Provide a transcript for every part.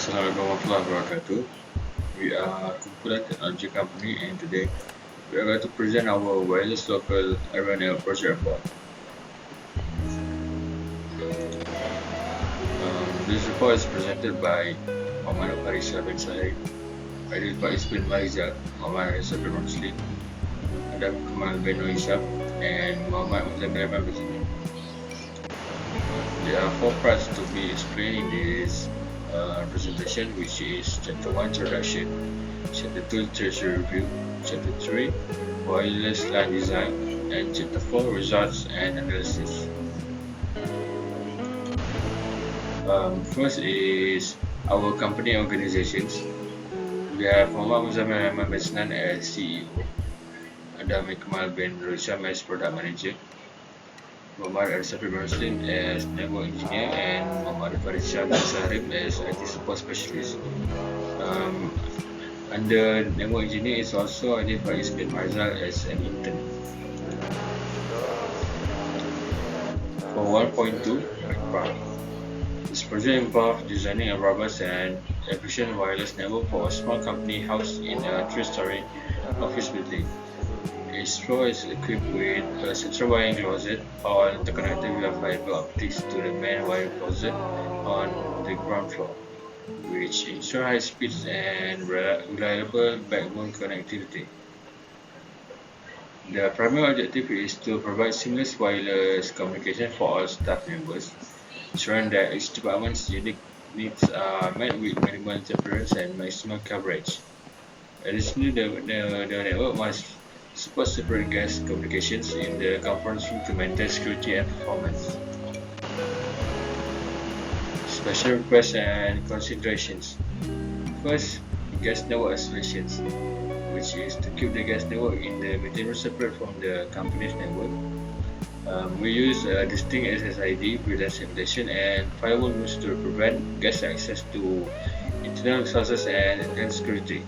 Assalamualaikum warahmatullahi wabarakatuh. We are a Kumpulan Technology Company, and today we are going to present our wireless local area network project report. This report is presented by Muhammad FARISHSYAH bin SAHRIM, AIDIL FAIS bin MAHRIZAL, MOHAMAD bin ROSLIN, IQMAL bin NORHISHAM, and Muzammil bin Muzammil. There are 4 parts to be explained in this presentation, which is Chapter 1 Introduction, Chapter 2 Tertiary Review, Chapter 3 Wireless Line Design, and Chapter 4 Results and Analysis. First is our company organizations. We have Muhammad Muzammil bin SENAN as CEO, IQMAL bin NORHISHAM as Product Manager, Muhammad bin ROSLIN as Network Engineer, and Muhammad FARISHSYAH bin SAHRIM as IT Support Specialist. Under Network Engineer is also AIDIL FAIS bin MAHRIZAL as an intern. For 1.2, this project involves designing a robust and efficient wireless network for a small company housed in a 3-story office building. Each floor is equipped with a central wiring closet, all interconnected via fiber optics to the main wiring closet on the ground floor, which ensure high speeds and reliable backbone connectivity. The primary objective is to provide seamless wireless communication for all staff members, ensuring that each department's unique needs are met with minimal interference and maximum coverage. Additionally, the network must support separate guest communications in the conference room to maintain security and performance. Special requests and considerations. First, guest network isolations, which is to keep the guest network in the meeting room separate from the company's network. We use a distinct SSID, VLAN segmentation, and firewall rules to prevent guest access to internal resources and enhance security.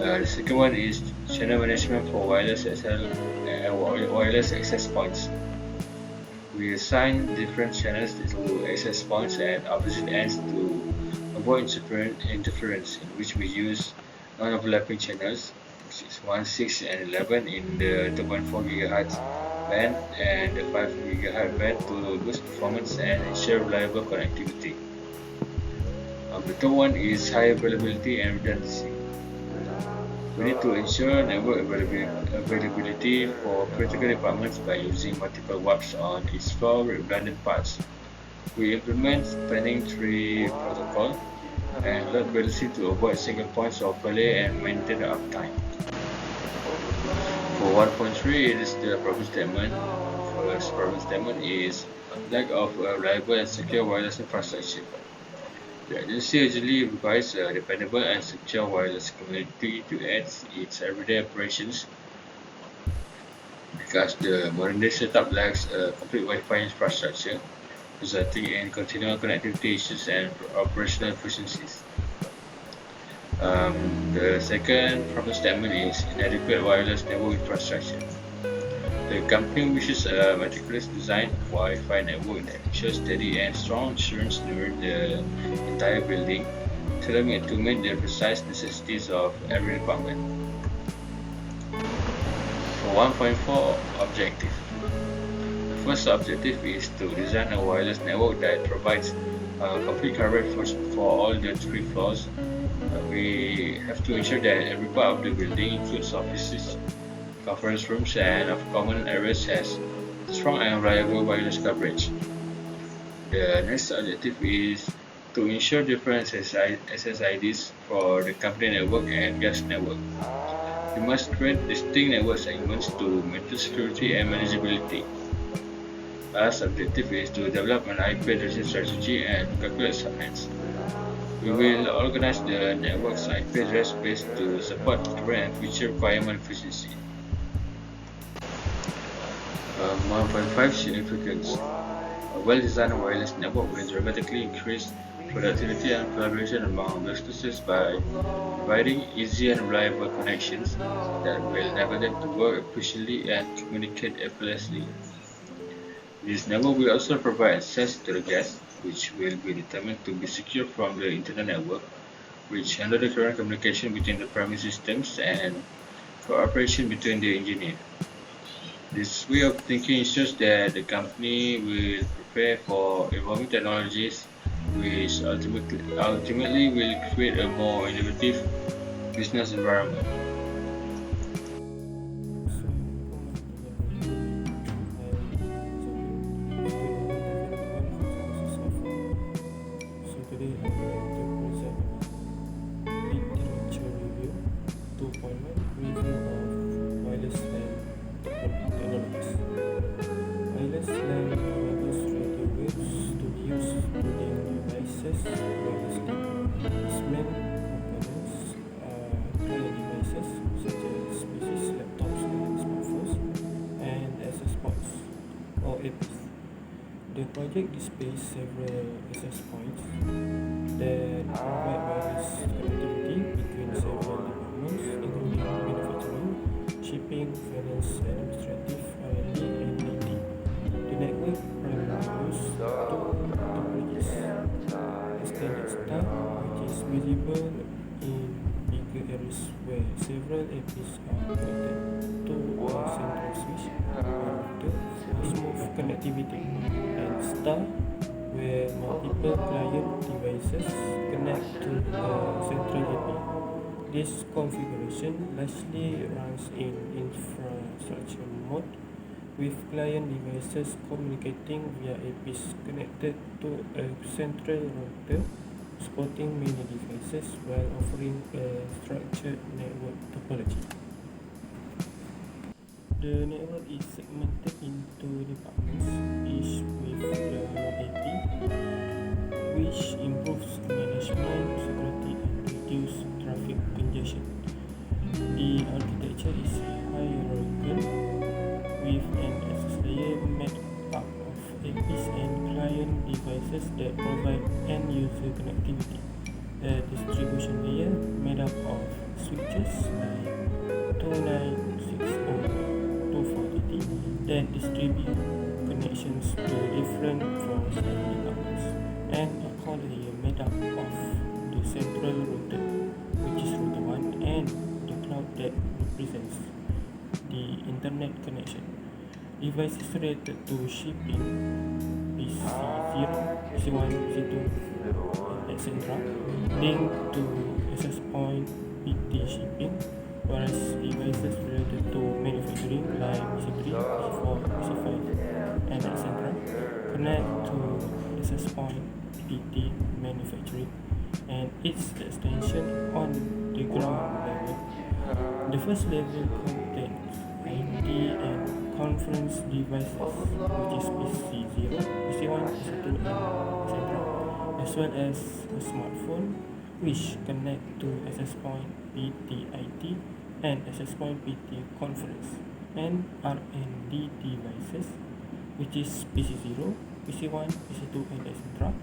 The second one is channel management for wireless access points. We assign different channels to access points at opposite ends to avoid interference, in which we use non-overlapping channels, which is 1, 6, and 11 in the 2.4 GHz band and the 5 GHz band to boost performance and ensure reliable connectivity. The third one is high availability and redundancy. We need to ensure network availability for critical departments by using multiple WAPs on each floor with redundant parts. We implement spanning tree protocol and load balancing to avoid single points of failure and maintain the uptime. For 1.3, it is the problem statement. First problem statement is lack of a reliable and secure wireless infrastructure. The agency urgently requires a dependable and secure wireless community to aid its everyday operations, because the modern day setup lacks a complete Wi-Fi infrastructure, resulting in continual connectivity issues and operational efficiencies. The second problem statement is inadequate wireless network infrastructure. The company wishes a meticulous design Wi-Fi network that ensures steady and strong assurance during the entire building, tailored to meet the precise necessities of every department. For 1.4 objective. The first objective is to design a wireless network that provides complete coverage for all the 3 floors. We have to ensure that every part of the building, includes offices, conference rooms, and of common areas, has strong and reliable wireless coverage. The next objective is to ensure different SSIDs for the company network and guest network. We must create distinct network segments to maintain security and manageability. Last objective is to develop an IP addressing strategy and calculate subnets. We will organize the network's IP address base to support current and future requirement efficiency. 1.5 significance. A well-designed wireless network will dramatically increase productivity and collaboration among businesses by providing easy and reliable connections that will enable them to work efficiently and communicate effortlessly. This network will also provide access to the guests, which will be determined to be secure from the internal network, which handle the current communication between the primary systems and cooperation between the engineer. This way of thinking ensures that the company will prepare for evolving technologies, which ultimately will create a more innovative business environment. So today I would like to present literature review 2.1 review of wireless LAN technologies. Wireless LAN enables radio waves to be used within devices wirelessly. Its main components are client devices such as PCs, laptops, and smartphones, and access points or APs. The project displays several access points that provide wireless connectivity between several departments, including manufacturing, shipping, finance, administrative, R&D, and IT. The network primarily uses two topologies: a standard star, which is visible in bigger areas where several APs are connected to a central switch or router for smooth connectivity, and star, where multiple client devices connect to a central AP. This configuration largely runs in infrastructure mode, with client devices communicating via APs connected to a central router supporting many devices while offering a structured network topology. The network is segmented into departments, each with their own AP, which improves management, security, and reduces traffic congestion. The architecture is hierarchical, with an access layer made up of APs and client devices that provide end-user connectivity. A distribution layer made up of switches like 2960240 that distribute connections to different floors and departments, and a core layer made up of the central router, which is router 1, and the cloud that represents the internet connection. Devices related to shipping, PC0, PC1, PC2, etc., link to access point PT shipping, whereas devices related to manufacturing like PC3, PC4, PC5, and etc., connect to access point PT manufacturing and its extension on the ground level. The first level contains ID and conference devices, which is PC0, PC1, PC2, and etc., as well as a smartphone, which connect to access point PT-IT and access point PT conference, and R&D devices, which is PC0, PC1, PC2, and etc.,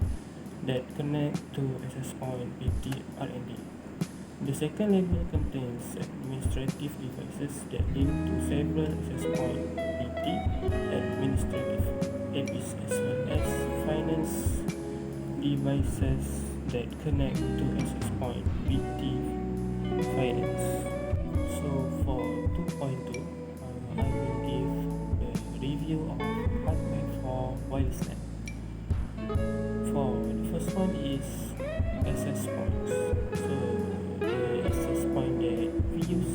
that connect to access point PT R&D. The second level contains administrative devices that link to several access point PT administrative APIs, as well as finance devices that connect to access point PT finance. So for 2.2, I will give the review of hardware for wireless LAN. For the first one is access points. So the access point that we use,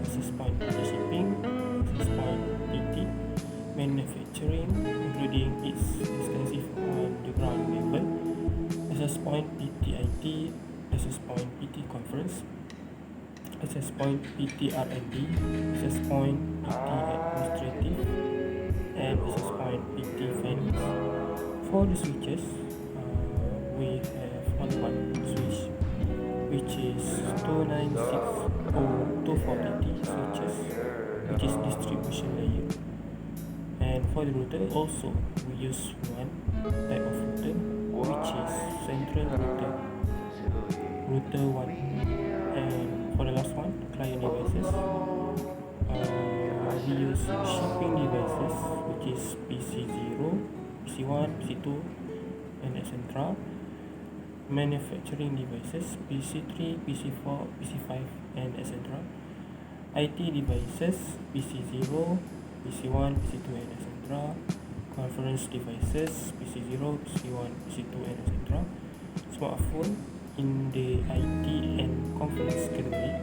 access point PT shipping, access point PT manufacturing, including its extensive on the ground level, access point PT IT, access point PT conference, access point PT R&D, access point PT administrative, and access point PT finance. For the switches, we have only one switch, which is 2960240 switches, which is distribution layer. And for the router also, we use one type of router, which is central router, router 1. And for the last one, client devices, we use shipping devices, which is PC0, PC1, PC2, and etc. Manufacturing devices PC3, PC4, PC5, and etc. IT devices PC0, PC1, PC2, and etc. Conference devices PC0, PC1, PC2, and etc. Smartphone in the IT and conference category.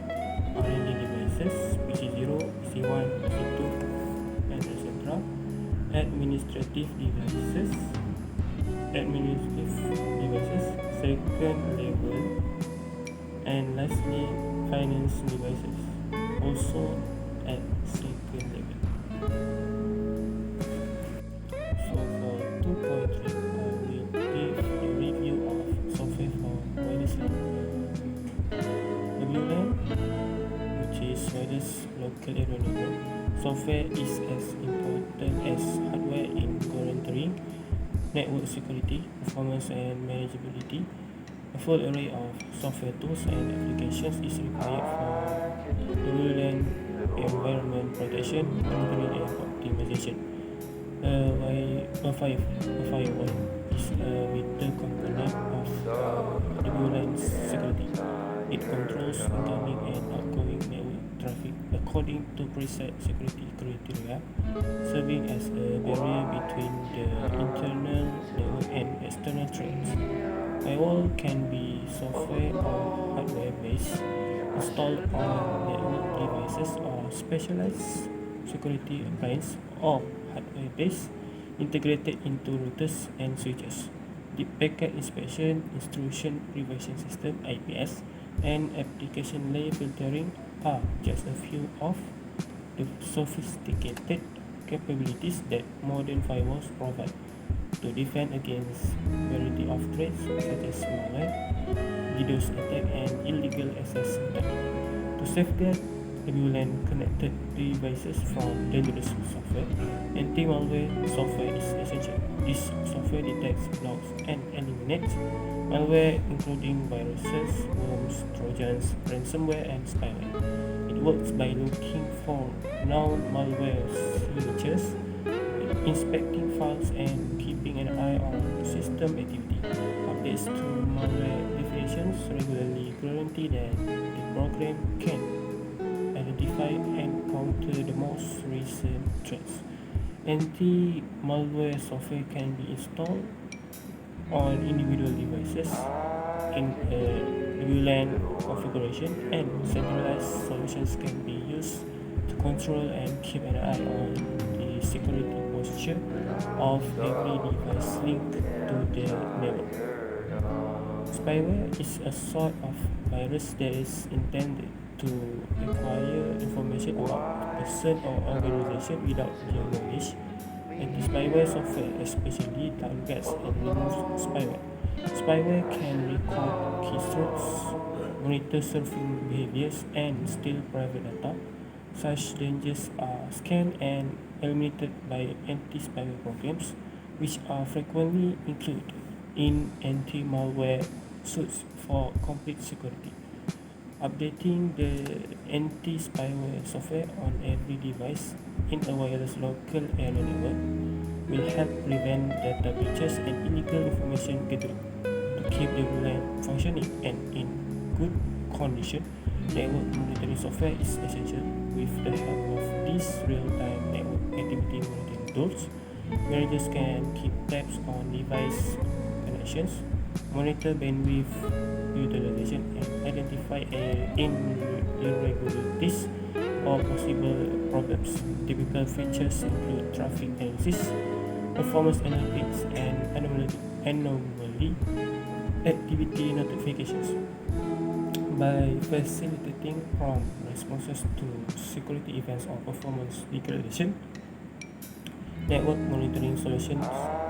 R&D devices PC0, PC1, PC2, and etc. Administrative devices second level, and lastly finance devices also at second level. So for 2.3, I will give a review of software for wireless LAN. WLAN, which is wireless local area network. Software is as important as hardware in guaranteeing network security, performance, and manageability. A full array of software tools and applications is required for WLAN environment protection, monitoring, and optimization. A firewall is a vital component of WLAN security. It controls incoming and outgoing network traffic according to preset security criteria, serving as a barrier between the internal network and external threats. Firewall can be software or hardware based, installed on network devices or specialized security appliance, or hardware based, integrated into routers and switches. The packet inspection, intrusion prevention system (IPS), and application layer filtering are just a few of the sophisticated capabilities that modern firewalls provide to defend against variety of threats such as malware, DDoS attack, and illegal access attack. To safeguard WLAN connected devices from dangerous software, anti-malware software is essential. This software detects, blocks, and eliminates malware including viruses, worms, trojans, ransomware, and spyware. It works by looking for known malware signatures, inspecting files, and keeping an eye on system activity. Updates to malware definitions regularly guarantee that the program can identify and counter the most recent threats. Anti-malware software can be installed on individual devices in a WLAN configuration, and centralized solutions can be used to control and keep an eye on the security posture of every device linked to the network. Spyware is a sort of virus that is intended to acquire information about a person or organization without their knowledge. Anti-spyware software especially targets and removes spyware. Spyware can record keystrokes, monitor surfing behaviors, and steal private data. Such dangers are scanned and eliminated by anti-spyware programs, which are frequently included in anti-malware suites for complete security. Updating the anti-spyware software on every device in a wireless local area network will help prevent data breaches and illegal information gathering. To keep the WLAN functioning and in good condition, network monitoring software is essential. With the help of these real-time network activity monitoring tools, managers can keep tabs on device connections, monitor bandwidth utilization, and identify irregularities or possible problems. Typical features include traffic analysis, performance analytics, and anomaly activity notifications. By facilitating prompt responses to security events or performance degradation, network monitoring solutions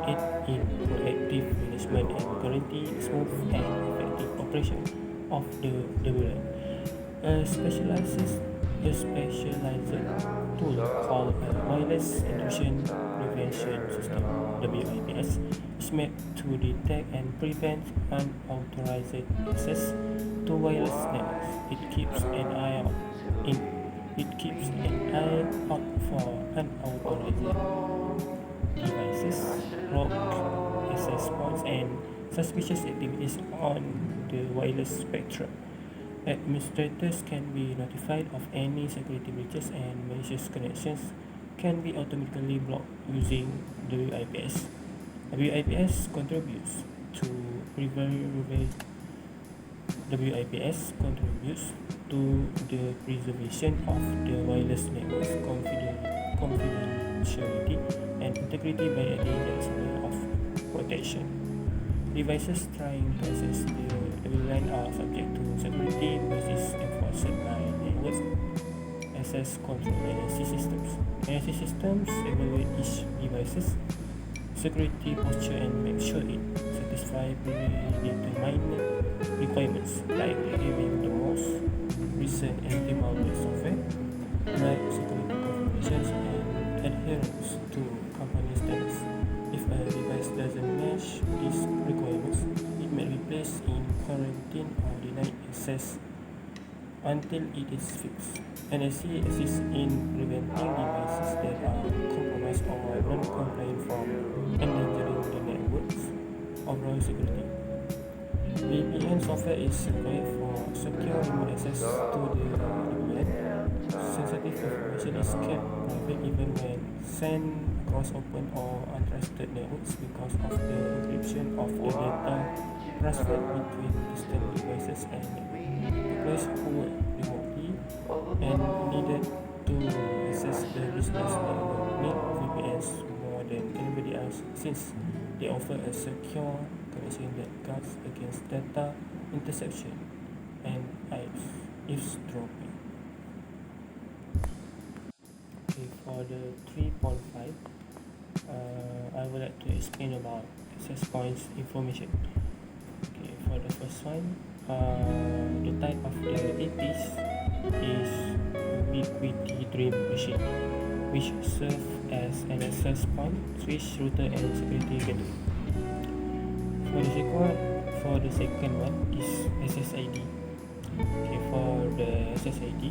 aid in proactive management and guarantee smooth and effective operation of the WLAN. A specialized tool called a wireless intrusion prevention system (WIPS) is made to detect and prevent unauthorized access to wireless networks. It keeps an eye out for unauthorized devices, rogue access points, and suspicious activities on the wireless spectrum. Administrators can be notified of any security breaches, and malicious connections can be automatically blocked using WIPS. WIPS contributes to WIPS contributes to the preservation of the wireless network's confidentiality and integrity by adding the layer of protection. Devices trying to access the WLAN are subject to security measures enforced by network access control NAC systems. NAC systems evaluate each device's security posture and make sure it satisfies predetermined requirements like having the most recent anti-malware software, right security configurations, and adherence to company standards. If a device doesn't match these requirements, it may be placed in quarantine or denied access until it is fixed. NAC assists in preventing devices that are compromised or non-compliant from endangering the network's overall security. VPN software is required for secure remote access to the WLAN. Sensitive information is kept private even when sent across open or untrusted networks because of the encryption of the data transferred between distant devices and employees who work remotely and needed to access the business network need VPNs more than anybody else since they offer a secure connection that guards against data interception and eavesdropping. Okay, for the 3.5, I would like to explain about access points information. Okay, for the first one, the type of the APIs is ubiquity dream machine, which serves as an access point, switch, router, and security gateway. For the second one is SSID. Okay, for the SSID,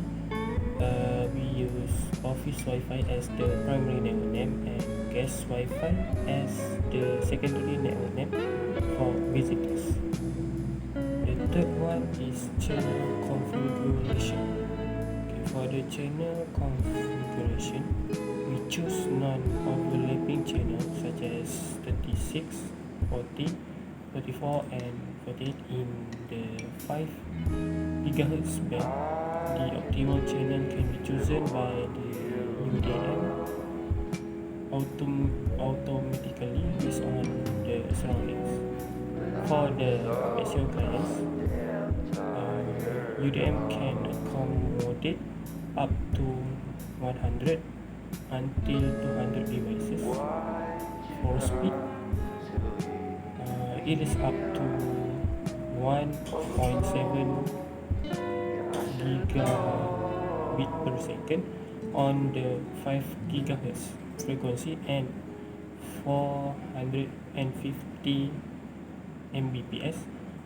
we use office Wi-Fi as the primary network name and guest Wi-Fi as the secondary network name for visitors. The third one is channel configuration. Okay, for the channel configuration, we choose non-overlapping channels such as 36, 40, 34 and 48 in the 5 GHz band. The optimal channel can be chosen by the UDM automatically based on the surroundings. For the special clients, UDM can accommodate up to 100 until 200 devices. For speed, it is up to 1.7 gigabit per second on the 5 GHz frequency and 450 Mbps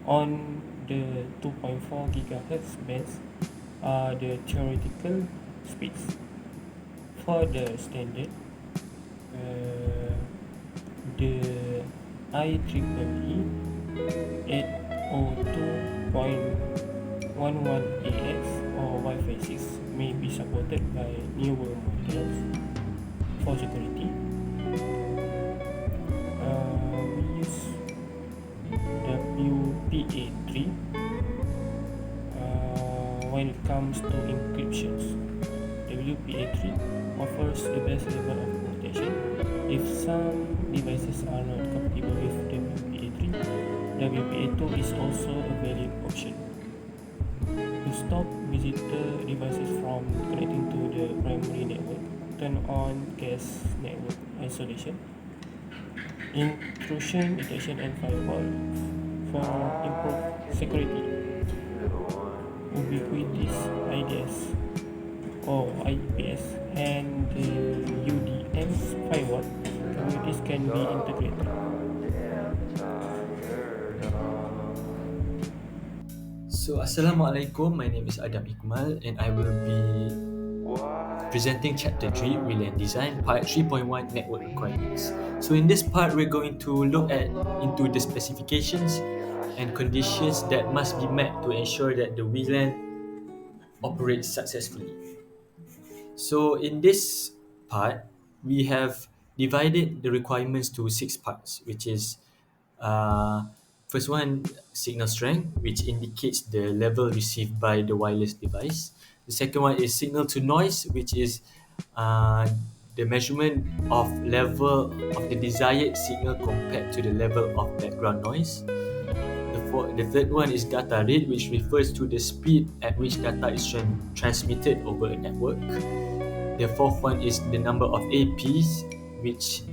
on the 2.4 GHz bands are the theoretical speeds. For the standard, the IEEE 802.11ax or Wi-Fi 6 may be supported by newer models. For security, we use WPA3 when it comes to encryptions. WPA3 offers the best level of protection. If some devices are not compatible with WPA3, WPA2 is also a valid option. To stop visitor devices from connecting to the primary network, turn on guest network isolation, intrusion detection and firewall. For improved security, ubiquitous IDS or IPS and the UDM's firewall communities can be integrated. So, Assalamualaikum. My name is IQMAL and I will be presenting Chapter 3, VLAN Design, Part 3.1, Network Requirements. So in this part, we're going to look into the specifications and conditions that must be met to ensure that the VLAN operates successfully. So in this part, we have divided the requirements to 6 parts, which is first one, signal strength, which indicates the level received by the wireless device. The second one is signal to noise, which is uh, the measurement of level of the desired signal compared to the level of background noise. The third one is data rate, which refers to the speed at which data is transmitted over a network. The fourth one is the number of APs, which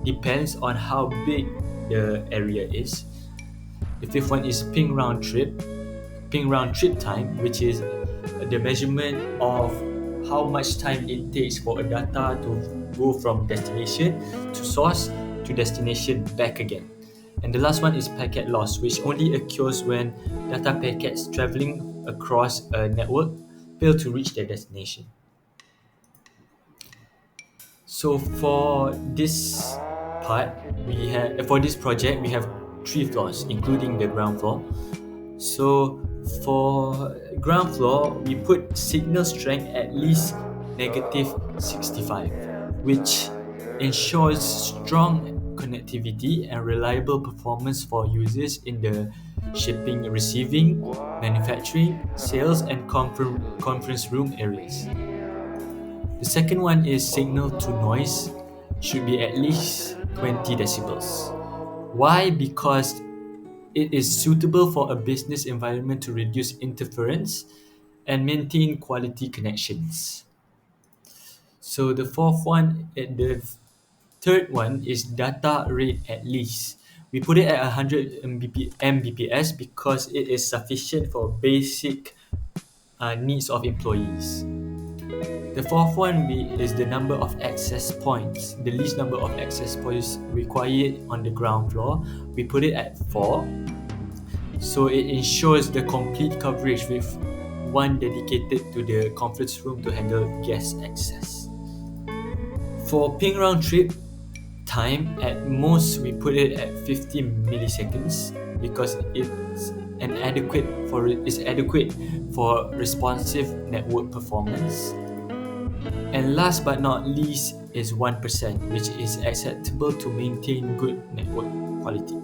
depends on how big the area is. The fifth one is ping round trip time, which is the measurement of how much time it takes for a data to go from destination to source to destination back again. And the last one is packet loss, which only occurs when data packets traveling across a network fail to reach their destination. So for this for this project, we have 3 floors, including the ground floor. So for ground floor, we put signal strength at least -65, which ensures strong connectivity and reliable performance for users in the shipping, receiving, manufacturing, sales, and conference room areas. The second one is signal to noise should be at least 20 decibels. Why? Because it is suitable for a business environment to reduce interference and maintain quality connections. So the third one is data rate at least. We put it at 100 Mbps because it is sufficient for basic needs of employees. The fourth one is the number of access points, the least number of access points required on the ground floor. We put it at 4. So it ensures the complete coverage with one dedicated to the conference room to handle guest access. For ping round trip time, at most we put it at 50 milliseconds because it's adequate for responsive network performance. And last but not least is 1%, which is acceptable to maintain good network quality.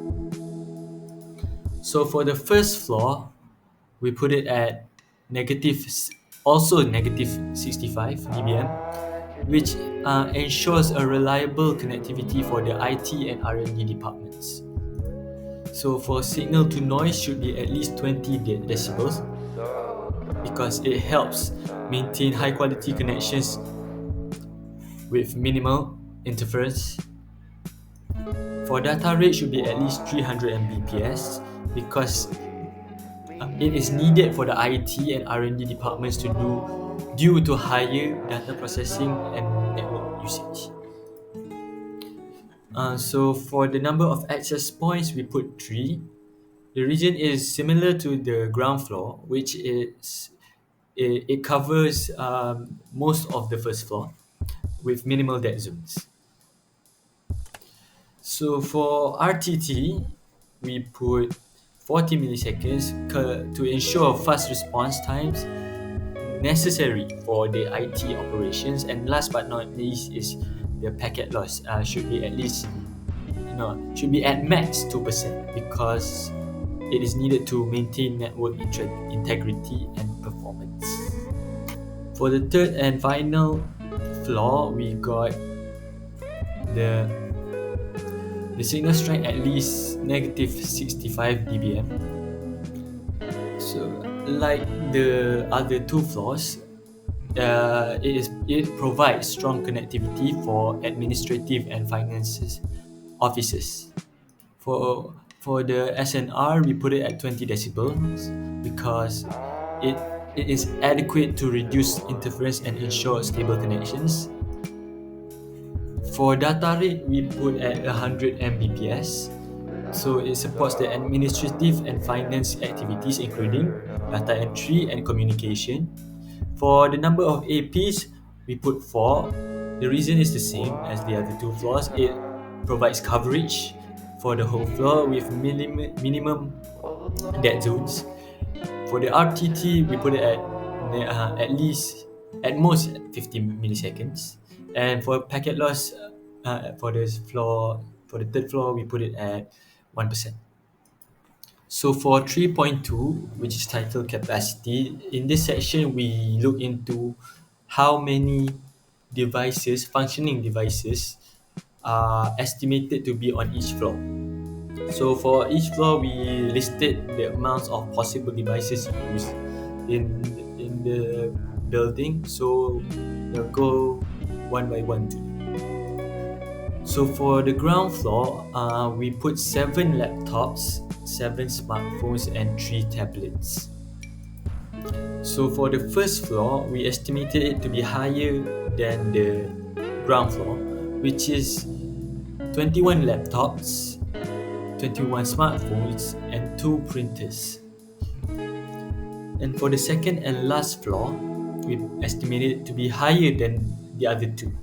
So for the first floor, we put it at also negative 65 dBm, which ensures a reliable connectivity for the IT and R&D departments. So for signal to noise should be at least 20 decibels because it helps maintain high quality connections with minimal interference. For data rate should be at least 300 Mbps because it is needed for the IT and R&D departments to do due to higher data processing and network usage. So for the number of access points, we put 3. The region is similar to the ground floor, which is it covers most of the first floor with minimal dead zones. So for RTT, we put 40 milliseconds to ensure fast response times necessary for the IT operations. And last but not least is the packet loss should be at max 2% because it is needed to maintain network integrity and performance. For the third and final floor, we got the signal strength at least -65 dBm. So like the other 2 floors, it provides strong connectivity for administrative and finances offices. For the SNR, we put it at 20 decibels because it is adequate to reduce interference and ensure stable connections. For data rate, we put at 100 Mbps. So it supports the administrative and finance activities including data entry and communication. For the number of APs, we put 4. The reason is the same as the other two floors. It provides coverage for the whole floor with minimum dead zones. For the RTT, we put it at least, at most 50 milliseconds. And for packet loss, for the third floor, we put it at 1%. So for 3.2, which is titled capacity, in this section we look into how many functioning devices, are estimated to be on each floor. So for each floor, we listed the amounts of possible devices used in the building. So we'll go one by one too. So for the ground floor, we put 7 laptops, 7 smartphones, and 3 tablets. So for the first floor, we estimated it to be higher than the ground floor, which is 21 laptops, 21 smartphones, and 2 printers. And for the second and last floor, we estimated it to be higher than the other two,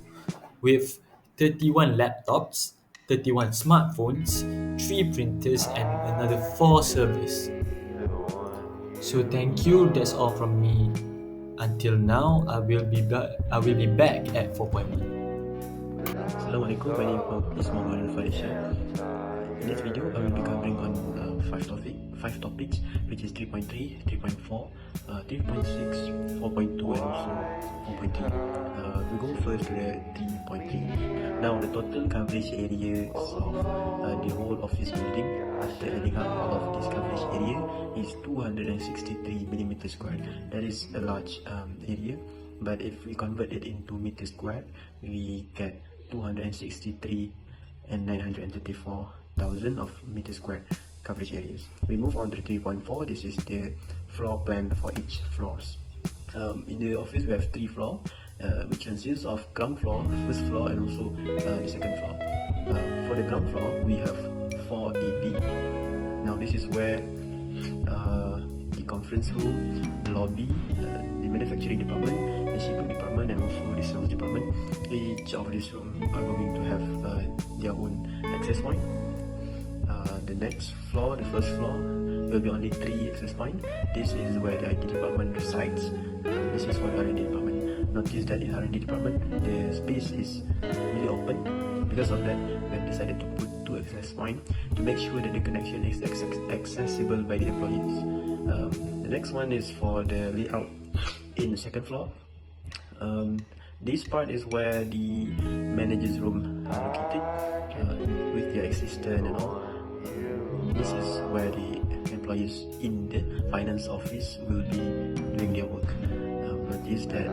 with 31 laptops, 31 smartphones, 3 printers, and another 4 servers. So thank you, that's all from me. Until now, I will be back at 4.1. Assalamualaikum, my name is Muhammad FARISHSYAH. In this video, I will be covering on 5 topics, which is 3.3, 3.4, 3.6, 4.2, and also 4.3. We go first to the 3.3. Now, the total coverage area of the whole office building after adding up all of this coverage area is 263 millimeter square. That is a large area, but if we convert it into meter square, we get 263 and 934,000 of meter square coverage areas. We move on to 3.4. This is the floor plan for each floors. In the office, we have 3 floors, which consists of ground floor, first floor, and also the second floor. For the ground floor, we have 4 AD. Now this is where the conference room, the lobby, the manufacturing department, the shipping department, and also the sales department. Each of these rooms are going to have their own access point. The next floor, the first floor, will be only 3 access points. This is where the IT department resides. This is for the R&D department. Notice that in R&D department, the space is really open. Because of that, we have decided to put 2 access points to make sure that the connection is accessible by the employees. The next one is for the layout in the second floor. This part is where the manager's room are located, with their assistant and all. This is where the employees in the finance office will be doing their work. Notice that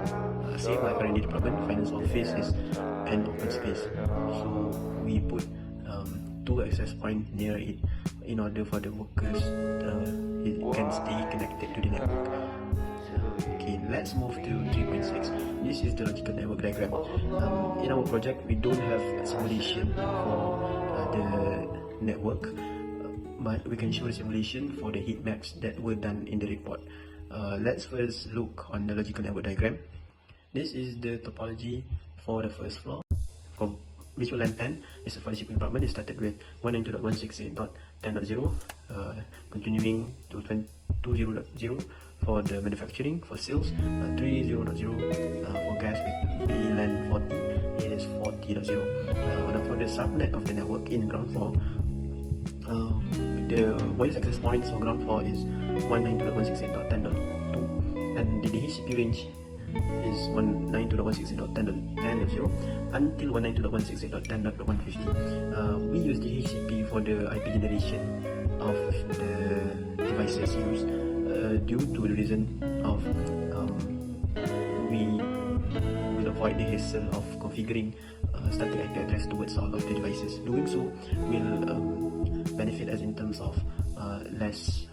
same like R&D department, finance office is an open space. So we put 2 access points near it in order for the workers it can stay connected to the network. Okay, let's move to 3.6. This is the logical network diagram. In our project, we don't have a simulation for the network, but we can show the simulation for the heat maps that were done in the report. Let's first look on the logical network diagram. This is the topology for the first floor. For visual LAN 10, it's for the shipping department. It started with 192.168.10.0, continuing to 20.0 for the manufacturing. For sales, 30.0 for gas with VLAN 40, it is 40.0. For the subnet of the network in ground floor, the wireless access points for ground floor is 192.168.10.2, and the DHCP range is 192.168.10.0 until 192.168.10.150. We use DHCP for the IP generation of the devices used due to the reason of we will avoid the hassle of configuring static IP address towards all of the devices. Doing so will benefit us in terms of less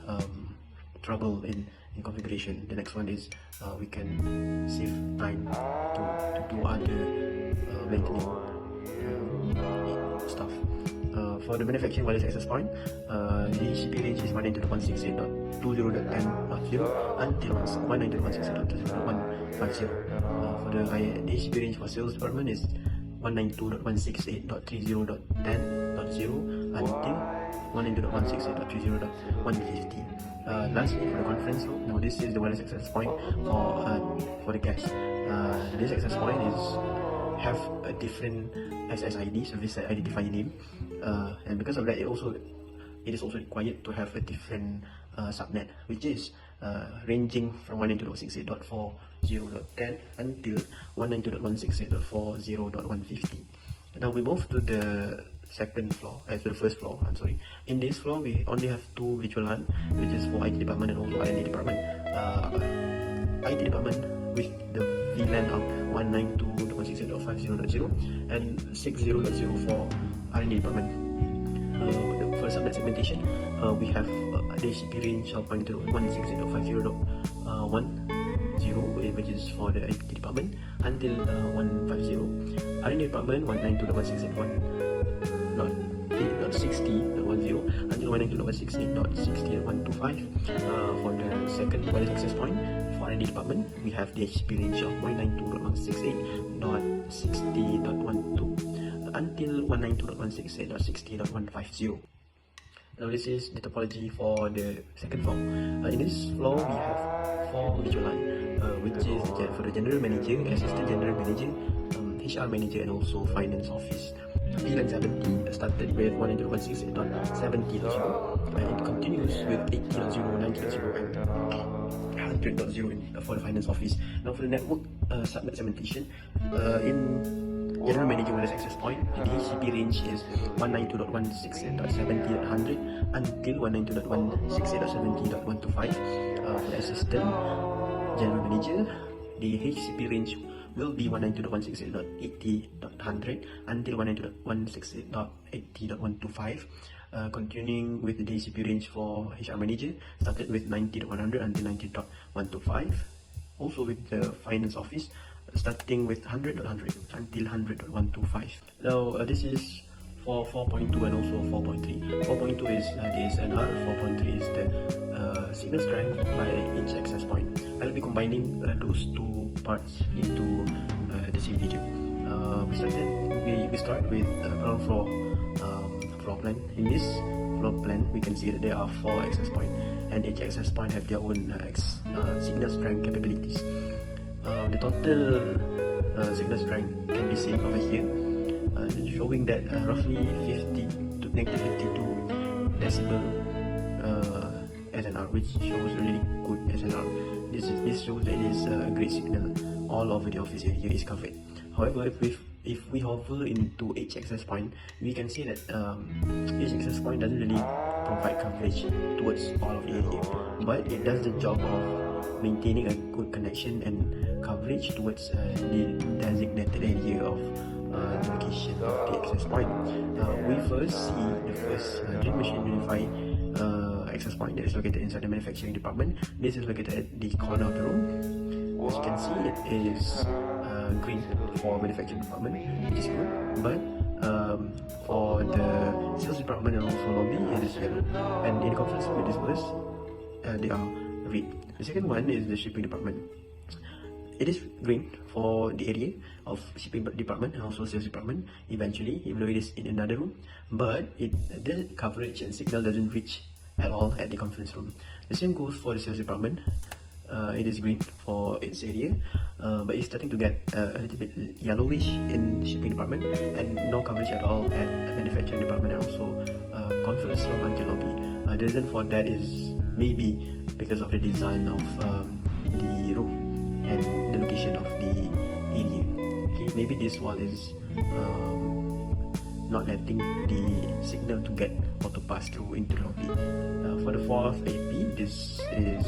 trouble in configuration. The next one is we can save time to do other maintenance stuff. For the manufacturing wireless access point, the HCP range is 192.168.20.10.0 until 192.168.20.150. For the HCP range for sales department is 192.168.30.10.0 until 192.168.30.150. Lastly, for the conference room, now this is the wireless access point for the guests. This access point have a different SSID, service identifying name, and because of that, it is also required to have a different subnet, which is ranging from 192.168.40.10 until 192.168.40.150. Now we move to the first floor. In this floor, we only have two virtual LAN, which is for IT department and also R&D department. IT department with the VLAN of 192.168.50.0 and 60.0 for R&D department. For subnet segmentation, we have the HCP range of 192.168.50.10, which is for the IT department, until 150. R&D department 192.168.60.10 until 192.168.60.125. For the second wireless access point for R&D department, we have the HCP range of 192.168.60.12 until 192.168.60.150. Now this is the topology for the second floor. In this floor, we have 4 virtual LAN, which is for the general manager, assistant general manager, HR manager, and also finance office. VLAN 70 started with 192.168.70.0 and it continues with 80.0, 90.0 and 100.0 for the finance office. Now for the network subnet segmentation, in general manager wireless access point, the HCP range is 192.168.70.100 until 192.168.70.125. For the assistant general manager, the HCP range will be 192.168.80.100 until 192.168.80.125. Continuing with the HCP range for HR manager, started with 90.100 until 90.125. Also with the finance office, starting with 100.100 until 100.125. Now this is for 4.2 and also 4.3. 4.2 is the SNR, 4.3 is the signal strength by each access point. I'll be combining those two parts into the same video. We start with ground floor plan. In this floor plan, we can see that there are 4 access points, and each access point have their own signal strength capabilities. The total signal strength can be seen over here, showing that roughly 50 to negative 52 decibel SNR, which shows really good SNR. This shows that it is a great signal. All over the office area is covered. However, if we hover into each access point, we can see that each access point doesn't really provide coverage towards all of the area, but it does the job of maintaining a good connection and coverage towards the designated area of the location of the access point. We first see the first drill machine unified access point that is located inside the manufacturing department. This is located at the corner of the room. As you can see, it is green for manufacturing department, which is good, but for the sales department and also lobby, it is yellow, and in the conference room it is worse, they are red. The second one is the shipping department. It is green for the area of shipping department and also sales department eventually, even though it is in another room, but the coverage and signal doesn't reach at all at the conference room. The same goes for the sales department. It is green for its area, but it's starting to get a little bit yellowish in the shipping department, and no coverage at all at manufacturing department and also conference room until lobby. The reason for that is maybe because of the design of the room and the location of the area. Okay, maybe this wall is not letting the signal to get or to pass through into the lobby. For the fourth AP, this is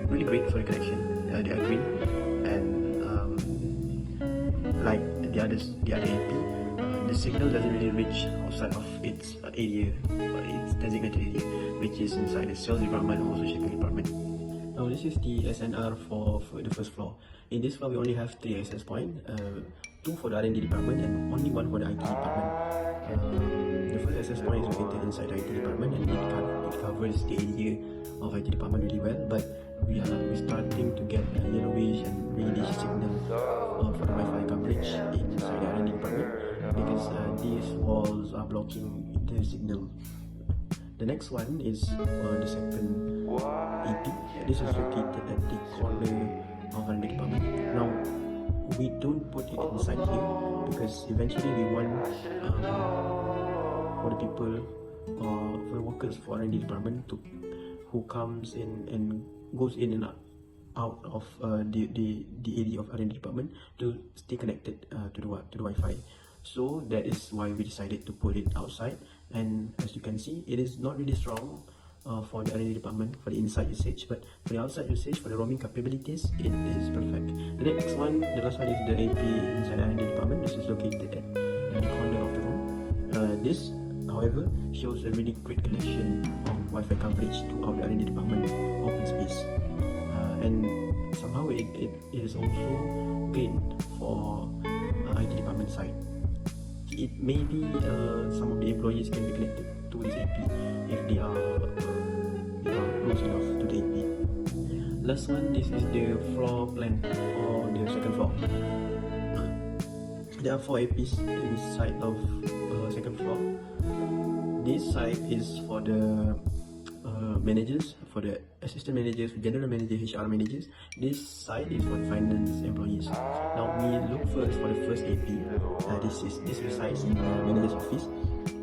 really great for the connection. They are green, and like the other AP, the signal doesn't really reach outside of its area, its designated area, which is inside the sales department and also shipping department. Now this is the SNR for the first floor. In this floor, we only have 3 access points, 2 for the R&D department and only 1 for the IT department. The first access point is located inside the IT department, and it covers the area of IT department really well. But we're starting to get yellowish and reddish signal for the Wi-Fi coverage inside the R&D department because these walls are blocking the signal. The next one is the second EP. This is located at the corner of R&D department. Now, we don't put it inside here because eventually we want for the people for the workers for R&D department who comes in and goes in and out of the area of R&D department to stay connected to the Wi-Fi. So that is why we decided to put it outside, and as you can see, it is not really strong for the R&D department for the inside usage, but for the outside usage, for the roaming capabilities, it is perfect. The next one, the last one is the AP inside the R&D department. This is located at the corner of the room. This, however, shows a really great connection of Wi-Fi coverage throughout the R&D department open space, and somehow it is also great for IT department side. It may be some of the employees can be connected to this AP if they are close enough to the AP. Last one, this is the floor plan for the second floor. There are 4 APs inside of second floor. This side is for the managers, for the assistant managers, general manager, HR managers. This side is for the finance employees. Now we look first for the first AP. This resides in the manager's office.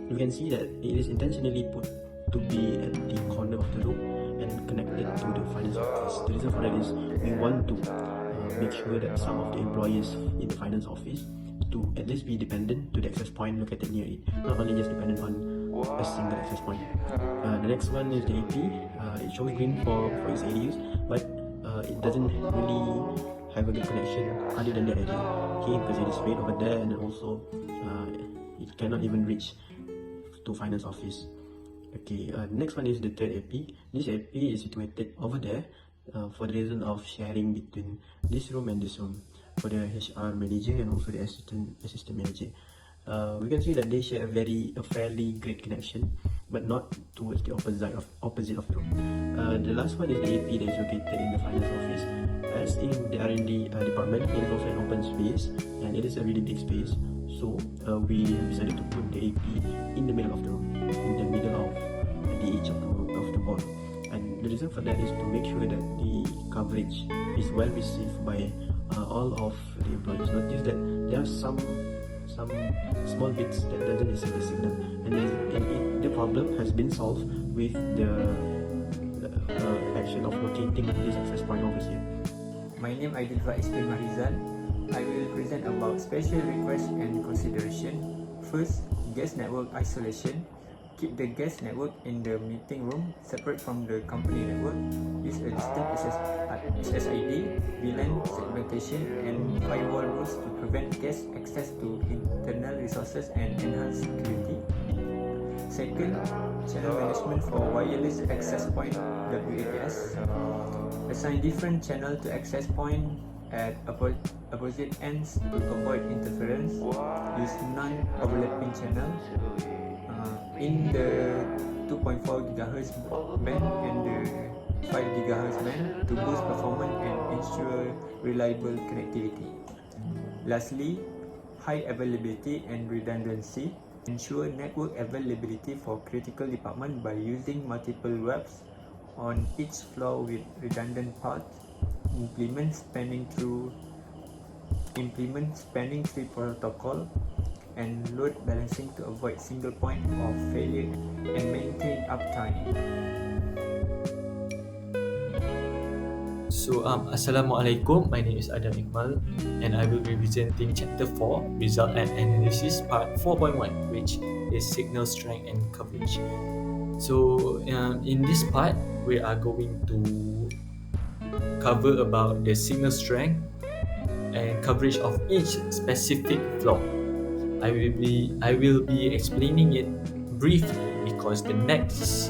You can see that it is intentionally put to be at the corner of the room and connected to the finance office. The reason for that is we want to make sure that some of the employees in the finance office to at least be dependent to the access point located near it, not only just dependent on a single access point. The next one is the AP. It shows green for its ADUs, but it doesn't really have a good connection other than that area. Okay, because it is red over there, and also it cannot even reach to finance office. Okay, next one is the third AP. This AP is situated over there for the reason of sharing between this room and this room for the HR manager and also the assistant manager. We can see that they share a fairly great connection, but not towards the opposite of the room. The last one is the AP that is located in the finance office. As in the R&D department, it is also an open space, and it is a really big space. So we have decided to put the AP in the middle of the room, in the middle of the edge of the wall. And the reason for that is to make sure that the coverage is well received by all of the employees. Notice that there are some small bits that doesn't receive the signal, and the problem has been solved with the action of locating this access point over here. My name is AIDIL MAHRIZAL. I will present about special requests and consideration. First, guest network isolation. Keep the guest network in the meeting room separate from the company network. Use a distinct SSID, VLAN segmentation, and firewall rules to prevent guest access to internal resources and enhance security. Second, channel management for wireless access point (WAS). Assign different channel to access point at opposite ends to avoid interference. Use non-overlapping channel in the 2.4 GHz band and the 5 GHz band to boost performance and ensure reliable connectivity. Lastly, high availability and redundancy. Ensure network availability for critical department by using multiple webs on each floor with redundant paths. Implement spanning tree protocol and load balancing to avoid single point of failure and maintain uptime. So Assalamualaikum, my name is IQMAL, and I will be presenting chapter 4, result and analysis, part 4.1, which is signal strength and coverage. So in this part, we are going to cover about the signal strength and coverage of each specific floor. I will be explaining it briefly because the next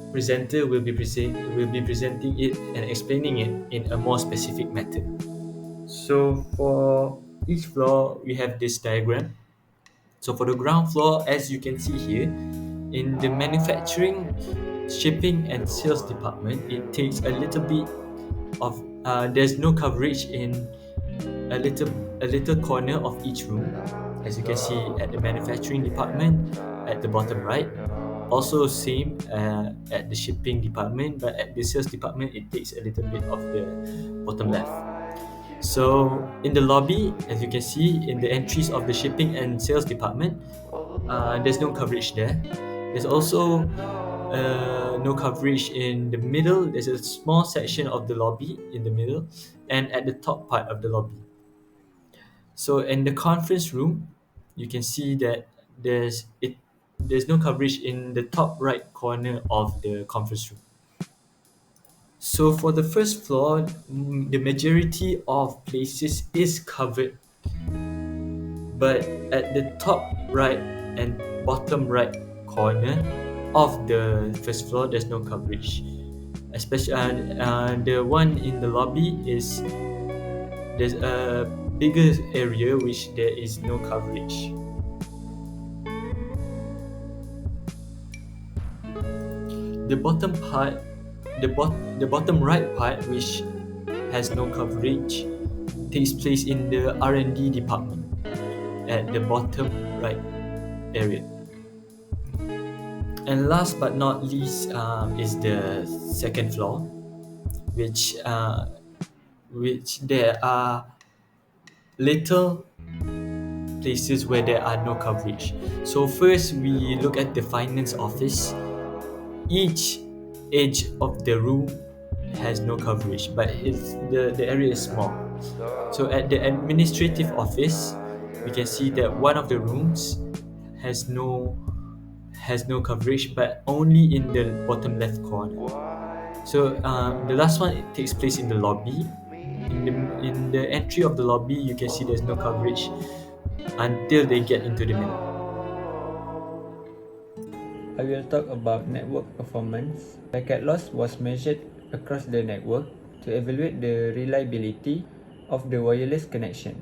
presenter will be presenting it and explaining it in a more specific method. So for each floor, we have this diagram. So for the ground floor, as you can see here, in the manufacturing, shipping and sales department, it takes a little bit of there's no coverage in a little corner of each room, as you can see at the manufacturing department at the bottom right. Also same at the shipping department, but at the sales department it takes a little bit of the bottom left. So in the lobby, as you can see in the entries of the shipping and sales department, there's no coverage there. There's also no coverage in the middle. There's a small section of the lobby in the middle and at the top part of the lobby. So in the conference room, you can see that there's no coverage in the top right corner of the conference room. So for the first floor, the majority of places is covered, but at the top right and bottom right corner of the first floor, there's no coverage. Especially the one in the lobby is there's a bigger area which there is no coverage. The bottom part, the bottom right part, which has no coverage, takes place in the R&D department at the bottom right area. And last but not least is the second floor, which there are little places where there are no coverage. So first we look at the finance office. Each edge of the room has no coverage, but the area is small. So at the administrative office, we can see that one of the rooms has no coverage, but only in the bottom left corner. So the last one, it takes place in the lobby. In the entry of the lobby, you can see there's no coverage until they get into the middle. I will talk about network performance. Packet loss was measured across the network to evaluate the reliability of the wireless connection,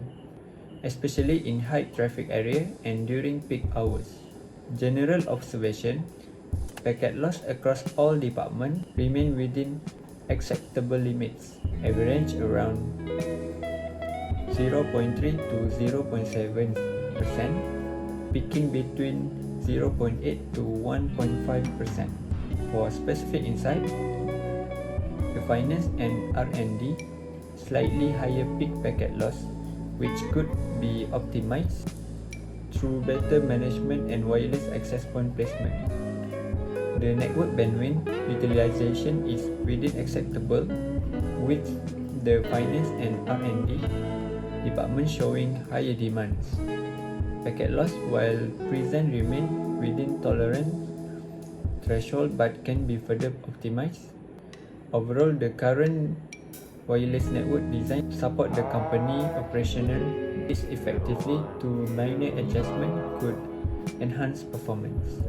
especially in high traffic area and during peak hours. General observation: packet loss across all departments remain within acceptable limits, average around 0.3 to 0.7%, peaking between 0.8 to 1.5%. For specific insight, the finance and R&D slightly higher peak packet loss, which could be optimized through better management and wireless access point placement. The network bandwidth utilization is within acceptable, with the finance and R&D department showing higher demands. Packet loss, while present, remain within tolerance threshold but can be further optimized. Overall, the current wireless network design support the company operational is effectively to minor adjustment could enhance performance.